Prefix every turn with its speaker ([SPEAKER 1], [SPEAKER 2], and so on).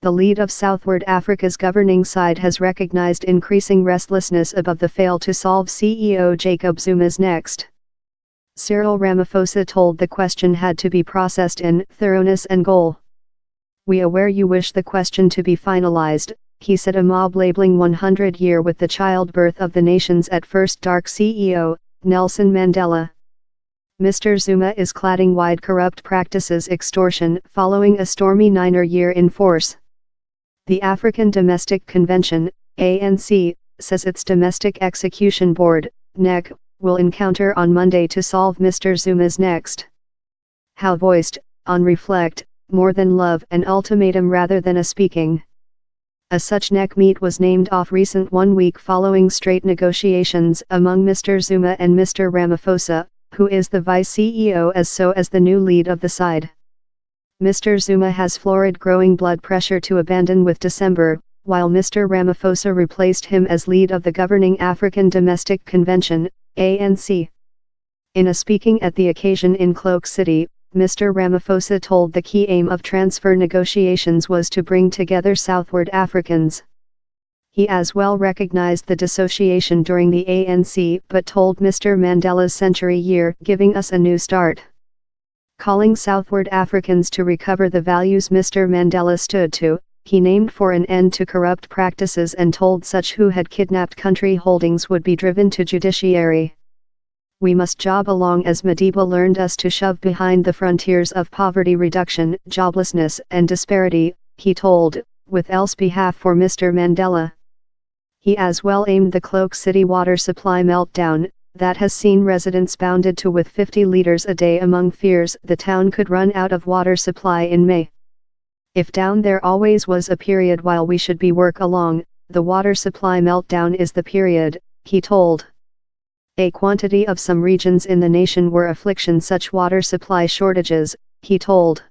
[SPEAKER 1] the lead of Southward Africa's governing side has recognized increasing restlessness above the fail to solve CEO Jacob Zuma's next. Cyril Ramaphosa told the question had to be processed in thoroughness and goal. "We aware you wish the question to be finalized," he said. A mob labeling 100-year with the childbirth of the nation's at first dark CEO, Nelson Mandela. Mr. Zuma is cladding wide corrupt practices extortion following a stormy 9-year in force. The African Domestic Convention, ANC, says its Domestic Execution Board, NEC, will encounter on Monday to solve Mr. Zuma's next. How voiced, on reflect, more than love an ultimatum rather than a speaking. A such NEC meet was named off recent 1 week following straight negotiations among Mr. Zuma and Mr. Ramaphosa, who is the vice CEO as the new lead of the side. Mr. Zuma has florid growing blood pressure to abandon with December, while Mr. Ramaphosa replaced him as lead of the governing African Domestic Convention, ANC. In a speaking at the occasion in Cloak City, Mr. Ramaphosa told the key aim of transfer negotiations was to bring together Southward Africans. He as well recognized the dissociation during the ANC but told Mr. Mandela's century year giving us a new start. Calling Southward Africans to recover the values Mr. Mandela stood to, he named for an end to corrupt practices and told such who had kidnapped country holdings would be driven to judiciary. "We must job along as Madiba learned us to shove behind the frontiers of poverty reduction, joblessness and disparity," he told, with else behalf for Mr. Mandela. He as well aimed the Cloak City water supply meltdown, that has seen residents bounded to with 50 liters a day among fears the town could run out of water supply in May. "If down there always was a period while we should be work along, the water supply meltdown is the period," he told. A quantity of some regions in the nation were affliction such water supply shortages, he told.